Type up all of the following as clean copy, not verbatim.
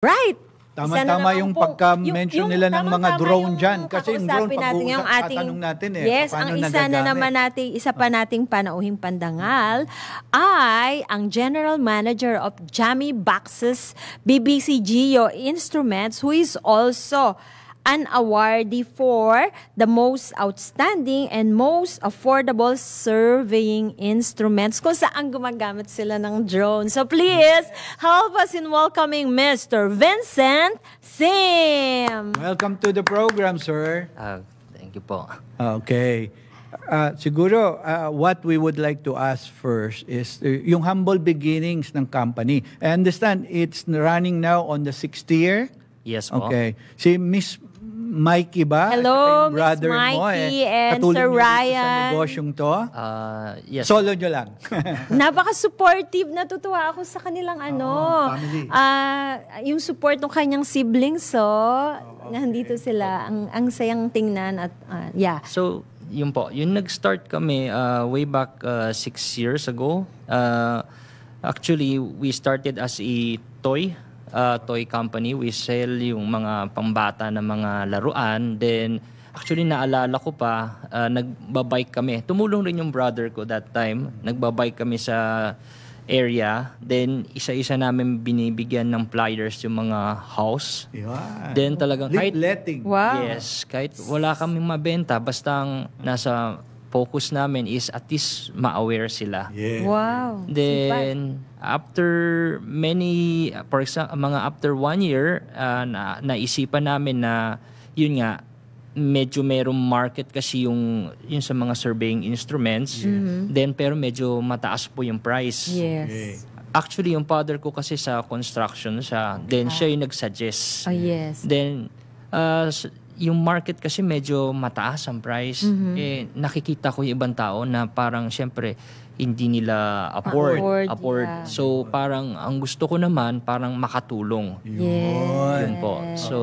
Right. Tama-tama yung pagka-mention nila ng mga drone dyan. Kasi yung drone, pag-tatanong natin eh. Yes, ang isa na naman natin, isa pa nating panauhing pandangal ay ang General Manager of Jammy Boxes BBC Geo Instruments, who is also an awardee for the most outstanding and most affordable surveying instruments kung saan gumagamit sila ng drone. So please, help us in welcoming Mr. Vincent Sim. Welcome to the program, sir. Thank you po. Okay. Siguro, what we would like to ask first is yung humble beginnings ng company. I understand it's running now on the 6th year? Yes po. Okay. Si Miss Mikey ba? Hello, Miss Mikey and Sir Ryan. Sa negosyong to? Yes. Solo nyo lang. Napaka-supportive. Natutuwa ako sa kanilang family. Yung support ng kanyang siblings, nandito sila. Ang sayang tingnan at yeah. So, yun po. Yung nag-start kami way back 6 years ago. Actually, we started as a toy company. We sell yung mga pambata na mga laruan. Then, actually, naalala ko pa, nagbabike kami. Tumulong rin yung brother ko that time. Nagbabike kami sa area. Then, isa-isa namin binibigyan ng flyers yung mga house. Yeah. Then, talagang leafletting. Wow. Yes, kahit wala kaming mabenta, basta ang nasa focus namin is at least ma-aware sila. Yeah. Wow. Then, after many, for example, mga after 1 year, naisipan namin na, yun nga, medyo merong market kasi yung sa mga surveying instruments. Then, pero medyo mataas po yung price. Yes. Okay. Actually, yung father ko kasi sa construction siya. Then, siya yung nag-suggest. Oh, yes. Then, yung market kasi medyo mataas ang price. Nakikita ko yung ibang tao na parang syempre hindi nila afford. Yeah. So parang ang gusto ko naman parang makatulong. Yes. Yun po. So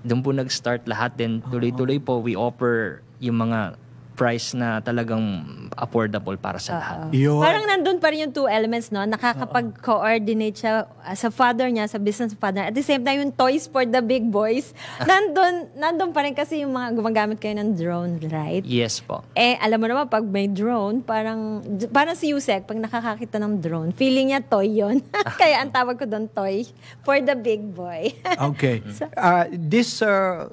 doon po nag-start lahat. Then tuloy-tuloy po we offer yung mga price na talagang affordable para sa lahat. Parang nandun pa rin yung two elements, no? Nakakapag-coordinate siya sa father niya, sa business father. At the same time, yung toys for the big boys, nandun pa rin kasi yung mga gumagamit kayo ng drone, right? Yes po. Alam mo naman, pag may drone, parang si Yusek, pag nakakakita ng drone, feeling niya toy yon. Kaya ang tawag ko doon, toy for the big boy. Okay. These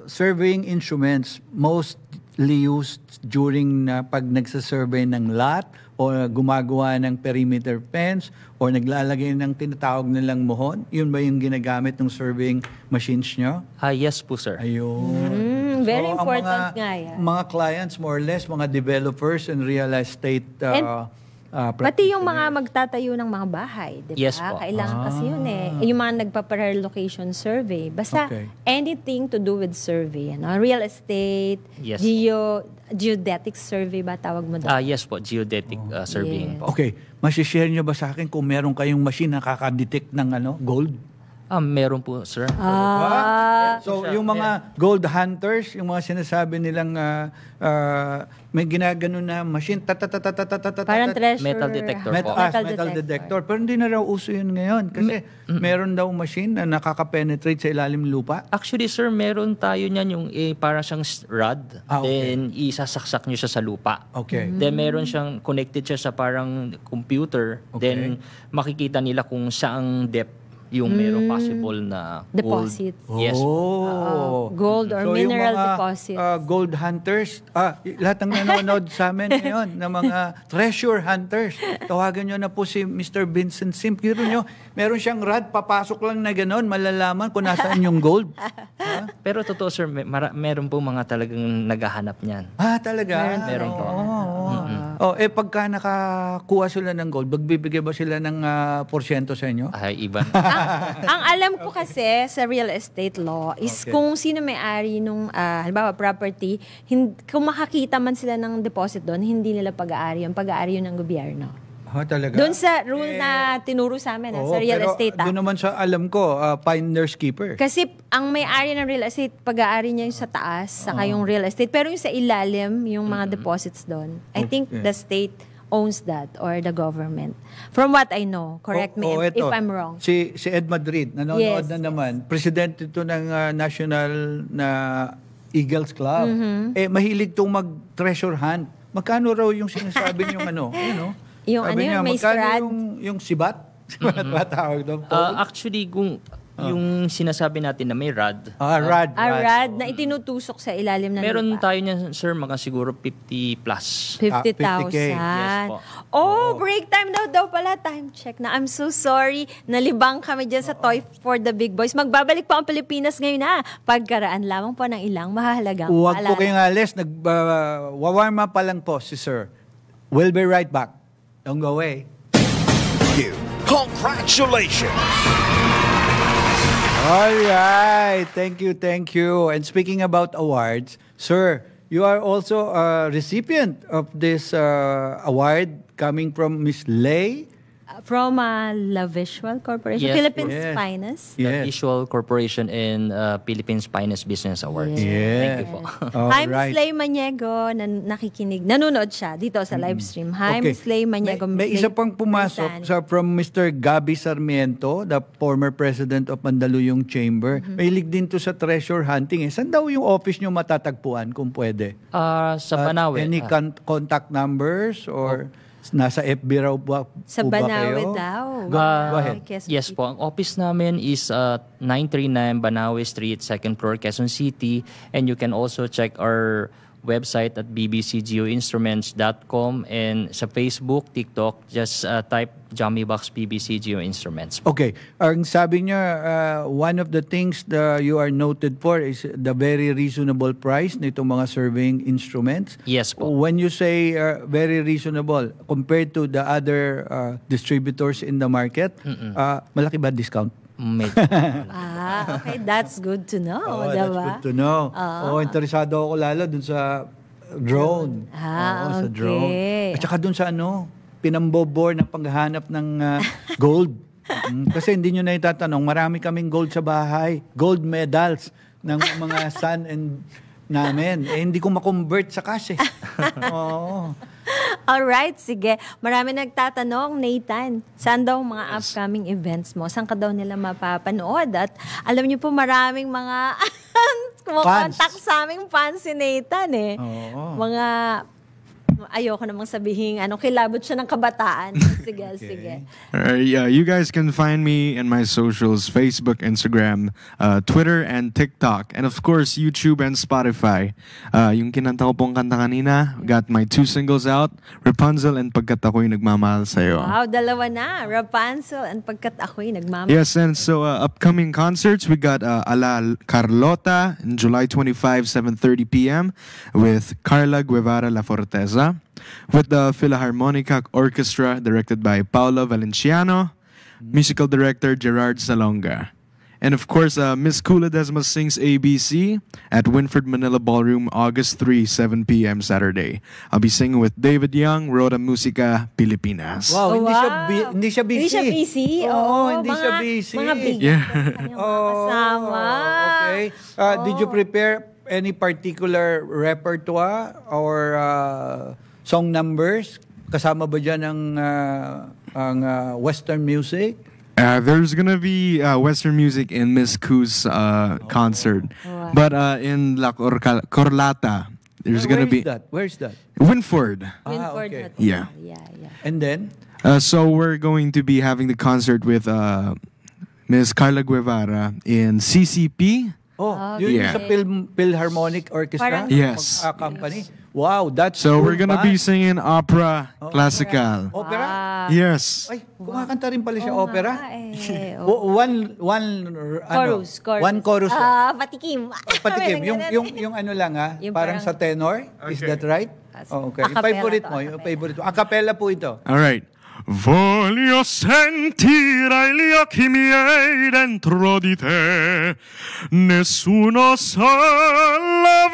surveying instruments, mostly used during pag nagsasurvey ng lot o gumagawa ng perimeter fence o naglalagay ng tinatawag nilang mohon? Yun ba yung ginagamit ng surveying machines nyo? Yes po, sir. Ayun. Very important nga yan. Mga clients, more or less, mga developers and real estate pati yung mga magtatayo ng mga bahay, di ba? Yes po. Kailangan kasi yun yung mga nagpa-relocation survey. Basta anything to do with survey. Real estate, yes. Geodetic survey ba tawag mo doon? Yes po, geodetic surveying po. Okay, masishare nyo ba sa akin kung meron kayong machine na nakaka-detect ng gold? Meron po, sir. So, yung mga gold hunters, yung mga sinasabi nilang may ginagano na machine, parang treasure. Metal detector po. Metal detector. Pero hindi na raw uso yun ngayon. Kasi meron daw machine na nakaka-penetrate sa ilalim lupa. Actually, sir, meron tayo niyan yung parang siyang rod. Then, isasaksak nyo siya sa lupa. Okay. Then, meron siyang connected siya sa parang computer. Then, makikita nila kung saang depth yung meron possible na gold. Deposits. Yes. Gold or So, mineral yung mga, deposits. Gold hunters, lahat ng nanonood sa amin ngayon, na mga treasure hunters, tawagan nyo na po si Mr. Vincent Sim. Kiro nyo, meron siyang rod, papasok lang na gano'n, malalaman kung nasaan yung gold. Pero totoo, sir, meron po mga talagang naghahanap niyan. Talaga? Meron po. Pagka nakakuha sila ng gold, magbibigay ba sila ng porsyento sa inyo? Iba. Ang alam ko kasi sa real estate law is kung sino may-ari nung halimbawa property, kung makakita man sila ng deposit doon, hindi nila pag-aari. Yung pag-aari yun ng gobyerno. Talaga? Doon sa rule na tinuro sa amin sa real estate. Doon naman sa alam ko, finder's keeper. Kasi ang may-ari ng real estate, pag-aari niya yung sa taas, saka yung real estate. Pero yung sa ilalim, yung mga deposits doon, I think the state owns that or the government. From what I know, correct me if eto. I'm wrong. Si Ed Madrid, nanonood Yes, na naman. President ito ng National na Eagles Club. Mahilig tong mag-treasure hunt. Magkano raw yung sinasabi niyong ano? Yung Sabi niya, may magkano strad? yung sibat? Sibat ba tawag doon? Actually, kung yung sinasabi natin na may rad, Rad. Rad na itinutusok sa ilalim ng meron lupa. tayo niya, sir, mga siguro 50 plus. 50,000. 50K. Yes po. Break time daw pala. Time check na. I'm so sorry. Nalibang kami dyan sa Toy for the Big Boys. Magbabalik pa ang Pilipinas ngayon na. Pagkaraan lamang po ng ilang mahalagang Huwag po paalala. kayong alis. Wawarm up pa lang po si Sir. We'll be right back. Don't go away. Congratulations! All right. Thank you. And speaking about awards, Sir, you are also a recipient of this award coming from Miss Lay. From La Visual Corporation, Yes, Philippines yes. Finest. The Yes. Visual Corporation and Philippines Finest Business Awards. Yes. Thank you po. Hi, Alright. Miss Lay Maniego. Nakikinig. Nanonood siya dito sa live stream. Hi, Miss Lay Maniego. May Miss isa Lay pang pumasok Persan. from Mr. Gabi Sarmiento, the former president of Mandaluyong Chamber. Mahilig din to sa treasure hunting. Saan daw yung office nyo matatagpuan kung pwede? Sa Banawe. Any contact numbers or nasa FB raw ba, Sa po ba Banawe kayo? daw. Go ahead. Quezon Yes City. po. Ang office namin is 939 Banawe Street, 2nd floor, Quezon City. And you can also check our website at bbcgeoinstruments.com, and sa Facebook, TikTok, just type Jammy Box BBC Geo Instruments. Okay. Ang sabi niya, one of the things that you are noted for is the very reasonable price nitong mga surveying instruments. Yes po. When you say very reasonable compared to the other distributors in the market, malaki ba discount? Medyo. Okay. That's good to know. Oh, diba? that's good to know. Interesado ako lalo dun sa drone. Sa drone. At saka dun sa pinambobor na paghahanap ng gold. Kasi hindi nyo na itatanong, marami kaming gold sa bahay. Gold medals ng mga son and namin. Hindi ko makonvert sa cash eh. Oo. Alright, sige. Marami nagtatanong, Nathan, saan daw mga upcoming events mo? Saan ka daw nila mapapanood? At alam niyo po, maraming mga kumakontak sa aming fans si Nathan eh. Oo. Mga, ayoko namang sabihin, kilabot siya ng kabataan. Sige, sige. You guys can find me in my socials, Facebook, Instagram, Twitter, and TikTok. And of course, YouTube and Spotify. Yung kinanta ko pong kanta kanina, got my 2 singles out, Rapunzel and Pagkat Ako'y Nagmamahal Sa'yo. Wow, dalawa na. Rapunzel and Pagkat Ako'y Nagmamahal. Yes, and so upcoming concerts, we got Ala Carlota in July 25, 7:30 p.m. with Carla Guevara La Forteza, with the Philharmonica Orchestra directed by Paolo Valenciano, musical director Gerard Salonga. And of course, Miss Kula Desma sings ABC at Winford Manila Ballroom August 3, 7 p.m. Saturday. I'll be singing with David Young, Roda Musica, Pilipinas. Wow, hindi siya busy. Hindi siya busy. Oo, hindi siya busy. Mga big Yeah. kasama. Okay. Did you prepare any particular repertoire or song numbers? Kasama ba dyan ang Western music? There's gonna be Western music in Miss Ku's concert. But in La Corlata, there's gonna be Where's that? Winford. Winford okay. Hotel. Yeah. Yeah. And then? So we're going to be having the concert with Miss Carla Guevara in CCP. Yun Yeah. sa Philharmonic Orchestra? Parang- Yes. Company? Wow, that's So cool we're gonna band. be singing opera classical. Opera? Yes. Ay, kumakanta rin pala siya opera? One Chorus. One chorus. lang. Patikim. Patikim. Yung ano lang Yung parang sa tenor. Is that right? Okay. Yung Acapella favorite to, mo. Yung acapella. favorite mo. Acapella po ito. All right. Voglio sentire gli occhi miei dentro di te, nessuno sa la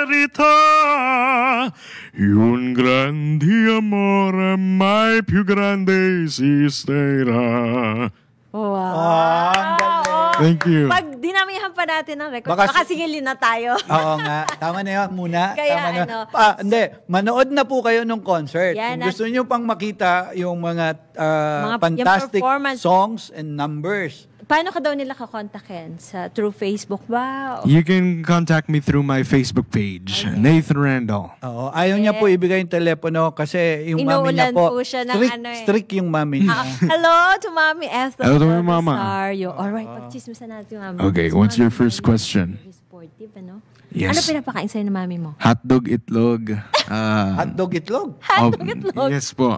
verità, un grande amore mai più grande esisterà. Wow. ang galing. Thank you. Pag di namin Damihan pa natin ng record. Baka- Baka singilin na tayo. Oo nga. Tama na yun muna. Kaya Tama na. ano, Hindi. Manood na po kayo ng concert. Yan, Kung gusto nyo pang makita yung mga Yung fantastic performance. songs and numbers. Paano ka daw nila kakontakin? Through Facebook ba? You can contact me through my Facebook page, Nathan Randall. Oo. Ayaw niya po ibigay yung telepono kasi yung mami niya Inuulan po, po siya ng strict, ano eh. strict yung mami niya. Hello to Mami Ethel. Hello to my mama. Rosario. Alright, pag-chismisan natin, Mami. Okay, what's your first question? Sportive, ano? Yes. Ano pinapakain sa'yo ng mami mo? Hotdog itlog. Hotdog itlog. itlog? Yes po.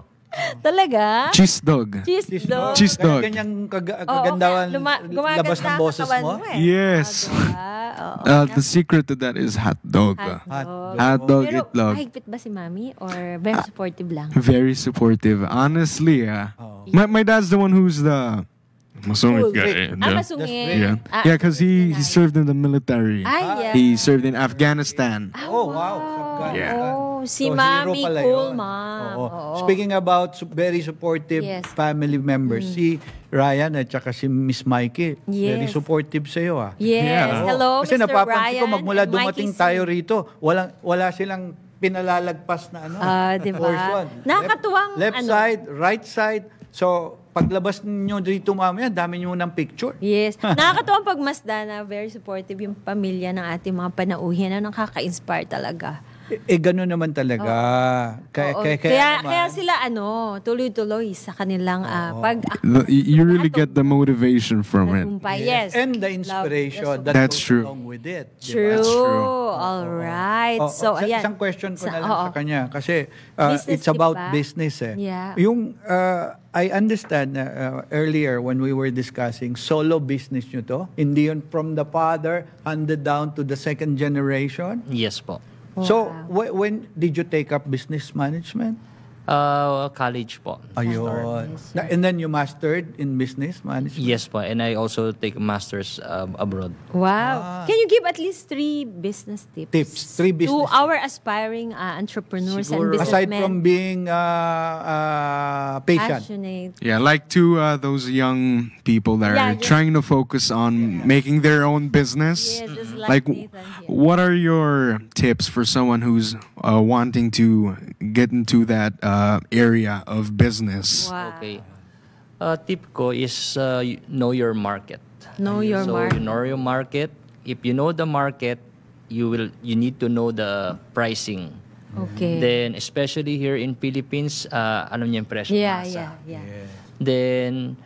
Talaga? Cheese dog. Cheese dog. Cheese dog. Ganyang Oo, kagandawan gumaganda labas ng ang boses katawan mo. eh. Yes. Oo. The secret to that is hot dog. Hotdog Pero itlog. mahigpit ba si mami or very supportive lang? Very supportive. Honestly, my dad's the one who's the masungit guy. Masungit. Yeah, yeah, because he served in the military. Ay, yeah. He served in Afghanistan. Oh, wow. Yeah. Oh, si So, Mami, hero pala cool, yun. ma'am. Oo. Oo. Speaking about very supportive Yes. family members, si Ryan at saka si Miss Mikey, very Yes. supportive sa iyo. Yes. Yeah. Hello, Kasi Mr. napapansin ko Brian magmula and dumating Mikey C. tayo rito, wala silang pinalalagpas na diba? portion. Nakakatuwang, left side, right side. So, paglabas niyo dito mamaya, dami niyo ng picture. Yes. Nakakatuwang pagmasdan na very supportive yung pamilya ng ating mga panauhin na nakaka-inspire talaga. Gano'n naman talaga. Oo. Kaya sila tuloy-tuloy sa kanilang You really get the motivation from it. Yes. And the inspiration that That's goes true. along with it. di ba? True. That's true. All right. So, ayan. Isang question ko na lang oo. sa kanya kasi Business it's about tip ba? business eh. Yeah. Yung I understand earlier when we were discussing solo business nyo to, hindi yun from the father handed down to the second generation. Yes po. So when did you take up business management? College po. Ayun. And then you mastered in business management? Yes po. And I also take masters abroad. Wow. Can you give at least 3 business tips? 3 business to tips. our aspiring entrepreneurs Siguro. and businessmen. Aside from being patient. Passionate. Yeah, like to those young people that are just- trying to focus on making their own business. Yeah, just Like, like Nathan here. what are your tips for someone who's wanting to get into that area of business? Wow. Okay. Tip ko is know your market. Know your So market. you know your market. If you know the market, you need to know the pricing. Okay. Then especially here in Philippines, ano niya yung presyo Yeah, masa. yeah. Then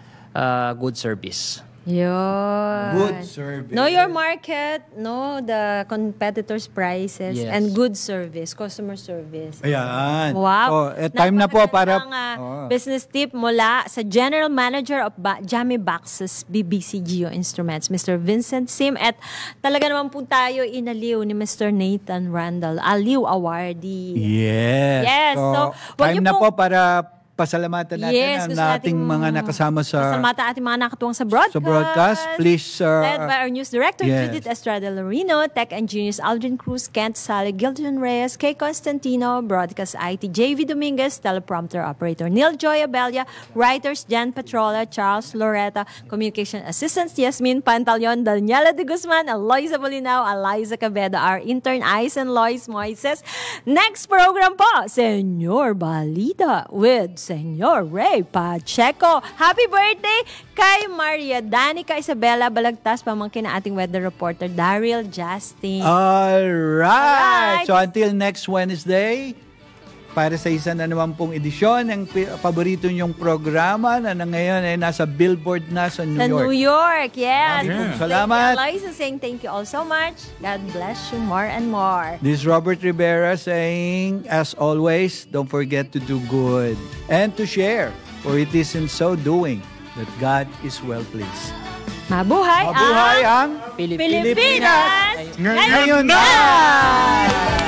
good service. Yun. Good service. Know your market, know the competitors' prices, Yes. and good service, customer service. Ayan. Wow. So, time na po para... Napakagandang, business tip mula sa General Manager of Jammy Boxes BBC Geo Instruments, Mr. Vincent Sim. At talaga naman po tayo inaliw ni Mr. Nathan Randall, Aliw Awardee. Yes. Yes. So, wag time niyo na po- po para pasalamatan natin Yes, ang gusto ating nating mga nakasama sa pasalamatan ating mga nakatuwang sa broadcast. sa broadcast. Please, Led by our news director, yes. Judith Estrada Lorino, tech engineers Aldrin Cruz, Kent Sally, Gilton Reyes, Kay Constantino, broadcast IT, JV Dominguez, teleprompter operator Neil Joy Abella, writers Jan Patrola, Charles Loretta, communication assistants Yasmin Pantaleon, Daniela de Guzman, Aloysa Bolinao, Eliza Cabeda, our intern Aizen Lois Moises. Next program po, Senyor Balita with Senyor Ray Pacheco. Happy birthday kay Maria Danica Isabella Balagtas, pamangkin na ating weather reporter Daryl Justin. Alright. Alright. So until next Wednesday, para sa isa na naman pong edisyon ng paborito niyong programa na ngayon ay nasa billboard na sa New Sa York. New York, yes. Maraming salamat. Eliza saying thank you all so much. God bless you more and more. This is Robert Rivera saying, as always, don't forget to do good and to share, for it is in so doing that God is well pleased. Mabuhay, Mabuhay ang Pilipinas! Ngayon na!